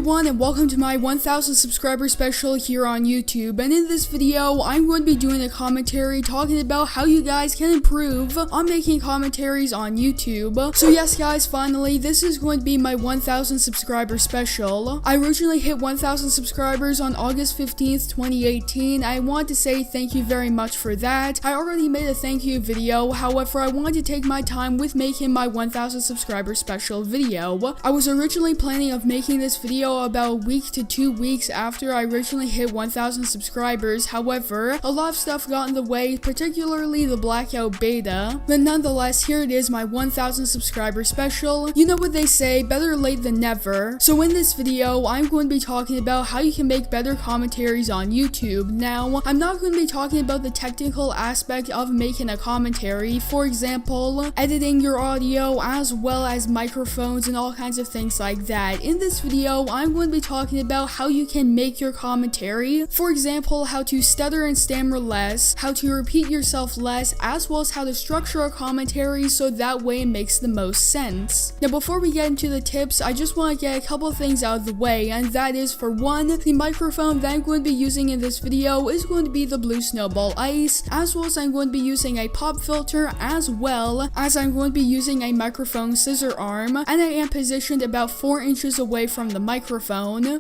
everyone, and welcome to my 1000 subscriber special here on YouTube. And in this video, I'm going to be doing a commentary talking about how you guys can improve on making commentaries on YouTube. So yes guys, finally, this is going to be my 1000 subscriber special. I originally hit 1000 subscribers on August 15th, 2018. I want to say thank you very much for that. I already made a thank you video, however, I wanted to take my time with making my 1000 subscriber special video. I was originally planning of making this video about a week to 2 weeks after I originally hit 1000 subscribers. However, a lot of stuff got in the way, particularly the blackout beta. But nonetheless, here it is, my 1000 subscriber special. You know what they say, better late than never. So in this video, I'm going to be talking about how you can make better commentaries on YouTube. Now, I'm not going to be talking about the technical aspect of making a commentary, for example, editing your audio as well as microphones and all kinds of things like that. In this video, I'm going to be talking about how you can make your commentary. For example, how to stutter and stammer less, how to repeat yourself less, as well as how to structure a commentary so that way it makes the most sense. Now, before we get into the tips, I just want to get a couple of things out of the way, and that is, for one, the microphone that I'm going to be using in this video is going to be the Blue Snowball Ice, as well as I'm going to be using a pop filter, as well as I'm going to be using a microphone scissor arm, and I am positioned about 4 inches away from the microphone.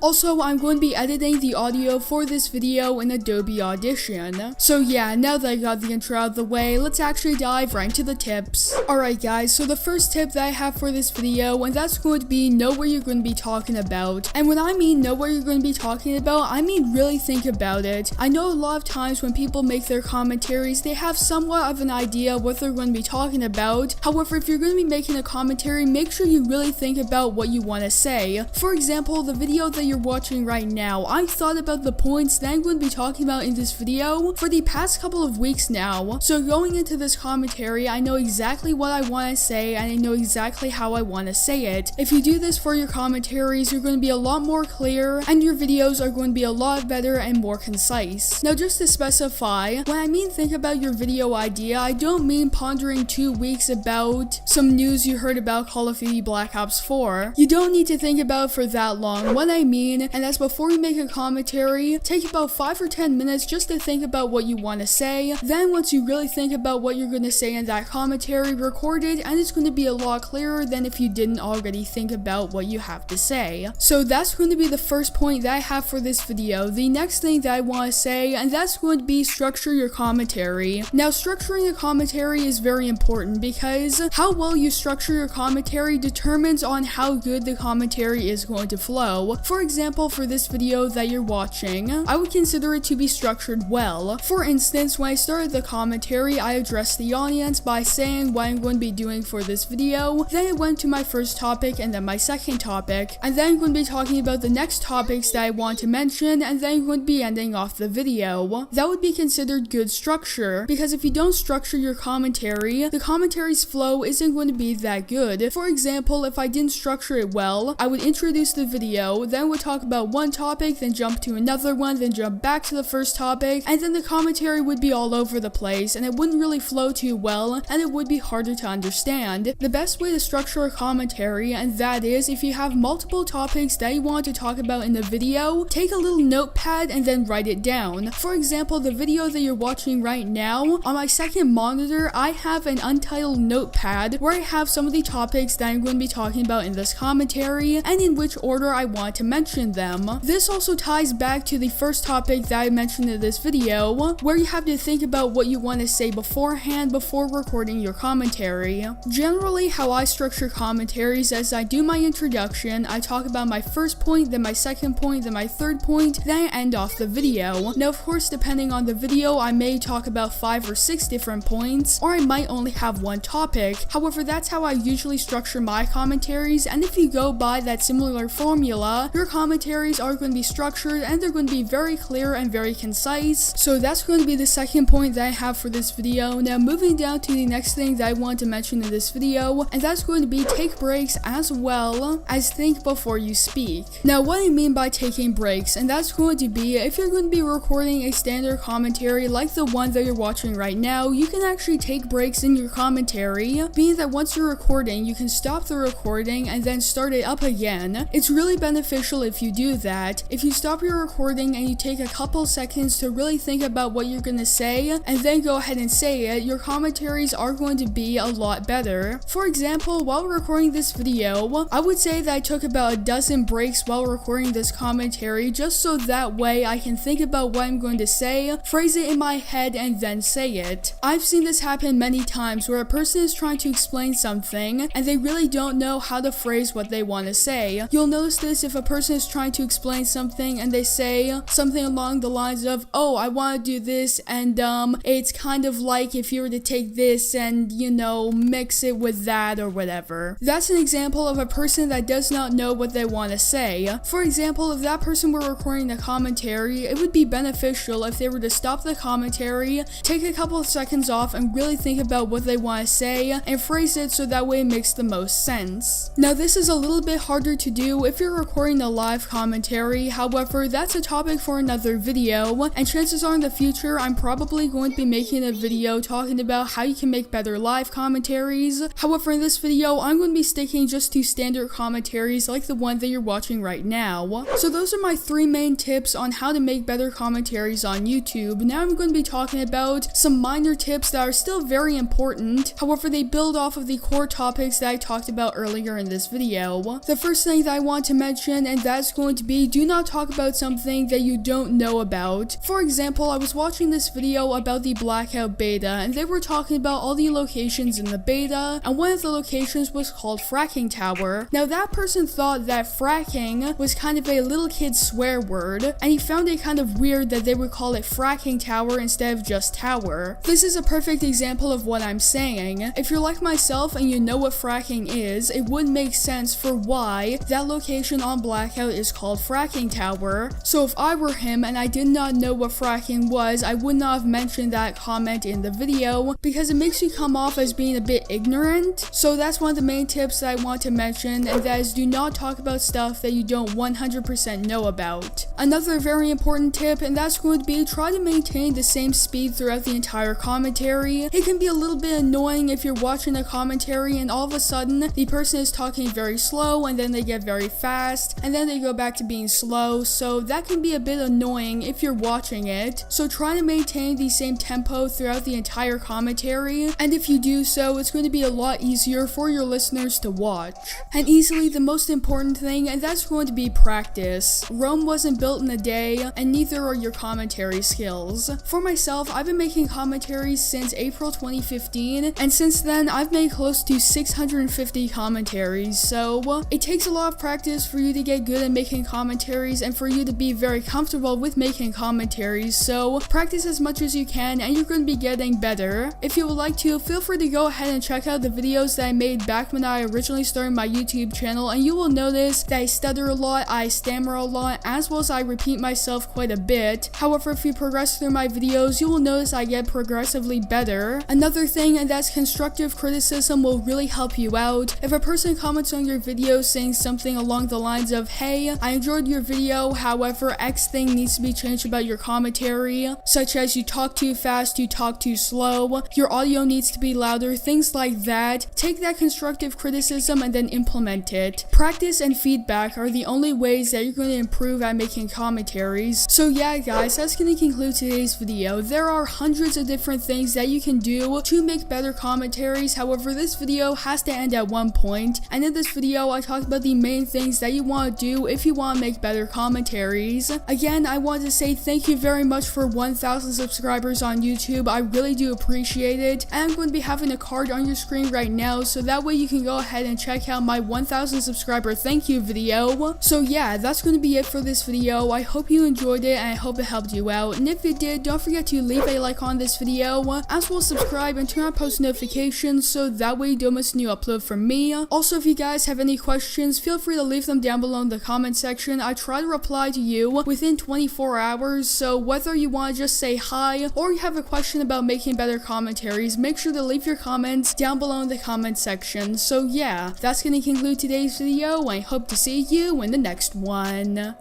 Also, I'm going to be editing the audio for this video in Adobe Audition. So yeah, now that I got the intro out of the way, let's actually dive right into the tips. Alright guys, so the first tip that I have for this video, and that's going to be know what you're going to be talking about. And when I mean know what you're going to be talking about, I mean really think about it. I know a lot of times when people make their commentaries, they have somewhat of an idea what they're going to be talking about. However, if you're going to be making a commentary, make sure you really think about what you want to say. For example, the video that you're watching right now, I thought about the points that I'm going to be talking about in this video for the past couple of weeks now. So going into this commentary, I know exactly what I want to say and I know exactly how I want to say it. If you do this for your commentaries, you're going to be a lot more clear and your videos are going to be a lot better and more concise. Now, just to specify, when I mean think about your video idea, I don't mean pondering 2 weeks about some news you heard about Call of Duty Black Ops 4. You don't need to think about it for that long. What I mean, and that's before you make a commentary, take about 5 or 10 minutes just to think about what you want to say. Then once you really think about what you're going to say in that commentary, record it, and it's going to be a lot clearer than if you didn't already think about what you have to say. So that's going to be the first point that I have for this video. The next thing that I want to say, and that's going to be structure your commentary. Now, structuring a commentary is very important because how well you structure your commentary determines on how good the commentary is going to flow. For example, for this video that you're watching, I would consider it to be structured well. For instance, when I started the commentary, I addressed the audience by saying what I'm going to be doing for this video, then I went to my first topic and then my second topic, and then I'm going to be talking about the next topics that I want to mention, and then I'm going to be ending off the video. That would be considered good structure, because if you don't structure your commentary, the commentary's flow isn't going to be that good. For example, if I didn't structure it well, I would introduce the video, then would talk about one topic, then jump to another one, then jump back to the first topic, and then the commentary would be all over the place, and it wouldn't really flow too well, and it would be harder to understand. The best way to structure a commentary, and that is, if you have multiple topics that you want to talk about in the video, take a little notepad and then write it down. For example, the video that you're watching right now, on my second monitor, I have an untitled notepad where I have some of the topics that I'm going to be talking about in this commentary, and in which order I want to mention them. This also ties back to the first topic that I mentioned in this video, where you have to think about what you want to say beforehand before recording your commentary. Generally, how I structure commentaries is I do my introduction, I talk about my first point, then my second point, then my third point, then I end off the video. Now, of course, depending on the video, I may talk about 5 or 6 different points, or I might only have one topic. However, that's how I usually structure my commentaries, and if you go by that similar formula, your commentaries are going to be structured and they're going to be very clear and very concise. So that's going to be the second point that I have for this video. Now, moving down to the next thing that I want to mention in this video, and that's going to be take breaks as well as think before you speak. Now, what I mean by taking breaks, and that's going to be if you're going to be recording a standard commentary like the one that you're watching right now, you can actually take breaks in your commentary, meaning that once you're recording, you can stop the recording and then start it up again. It's really beneficial if you do that. If you stop your recording and you take a couple seconds to really think about what you're gonna say and then go ahead and say it, your commentaries are going to be a lot better. For example, while recording this video, I would say that I took about a dozen breaks while recording this commentary just so that way I can think about what I'm going to say, phrase it in my head, and then say it. I've seen this happen many times where a person is trying to explain something and they really don't know how to phrase what they want to say. You'll notice this if a person is trying to explain something and they say something along the lines of, oh, I want to do this, and it's kind of like if you were to take this and, you know, mix it with that or whatever. That's an example of a person that does not know what they want to say. For example, if that person were recording the commentary, it would be beneficial if they were to stop the commentary, take a couple of seconds off, and really think about what they want to say and phrase it so that way it makes the most sense. Now, this is a little bit harder to do if you're recording a live commentary. However, that's a topic for another video, and chances are in the future I'm probably going to be making a video talking about how you can make better live commentaries. However, in this video I'm going to be sticking just to standard commentaries like the one that you're watching right now. So those are my 3 main tips on how to make better commentaries on YouTube. Now I'm going to be talking about some minor tips that are still very important. However, they build off of the core topics that I talked about earlier in this video. The first thing that I want to mention, and that's going to be, do not talk about something that you don't know about. For example, I was watching this video about the Blackout beta, and they were talking about all the locations in the beta, and one of the locations was called Fracking Tower. Now, that person thought that fracking was kind of a little kid's swear word, and he found it kind of weird that they would call it Fracking Tower instead of just Tower. This is a perfect example of what I'm saying. If you're like myself and you know what fracking is, it would make sense for why that location on Blackout is called Fracking Tower. So if I were him and I did not know what fracking was, I would not have mentioned that comment in the video because it makes you come off as being a bit ignorant. So that's one of the main tips that I want to mention, and that is, do not talk about stuff that you don't 100% know about. Another very important tip, and that's going to be, try to maintain the same speed throughout the entire commentary. It can be a little bit annoying if you're watching a commentary and all of a sudden the person is talking very slow and then they get very fast and then they go back to being slow, so that can be a bit annoying if you're watching it. So try to maintain the same tempo throughout the entire commentary, and if you do so, it's going to be a lot easier for your listeners to watch. And easily the most important thing, and that's going to be practice. Rome wasn't built in a day, and neither are your commentary skills. For myself, I've been making commentaries since April 2015, and since then I've made close to 650 commentaries, so it takes a lot of practice for you to get good at making commentaries and for you to be very comfortable with making commentaries, so practice as much as you can and you're going to be getting better. If you would like to, feel free to go ahead and check out the videos that I made back when I originally started my YouTube channel, and you will notice that I stutter a lot, I stammer a lot, as well as I repeat myself quite a bit. However, if you progress through my videos, you will notice I get progressively better. Another thing, and that's constructive criticism, will really help you out. If a person comments on your video saying something along the lines of, hey, I enjoyed your video, however, X thing needs to be changed about your commentary, such as you talk too fast, you talk too slow, your audio needs to be louder, things like that, take that constructive criticism and then implement it. Practice and feedback are the only ways that you're going to improve at making commentaries. So yeah guys, that's going to conclude today's video. There are hundreds of different things that you can do to make better commentaries. However, this video has to end at one point, and in this video I talked about the main things that you want to do if you want to make better commentaries. Again, I want to say thank you very much for 1,000 subscribers on YouTube. I really do appreciate it, and I'm going to be having a card on your screen right now, so that way you can go ahead and check out my 1,000 subscriber thank you video. So yeah, that's going to be it for this video. I hope you enjoyed it and I hope it helped you out, and if it did, don't forget to leave a like on this video, as well as subscribe and turn on post notifications so that way you don't miss a new upload from me. Also, if you guys have any questions, feel free to leave them down below in the comment section. I try to reply to you within 24 hours, so whether you want to just say hi or you have a question about making better commentaries, make sure to leave your comments down below in the comment section. So yeah, that's going to conclude today's video. I hope to see you in the next one.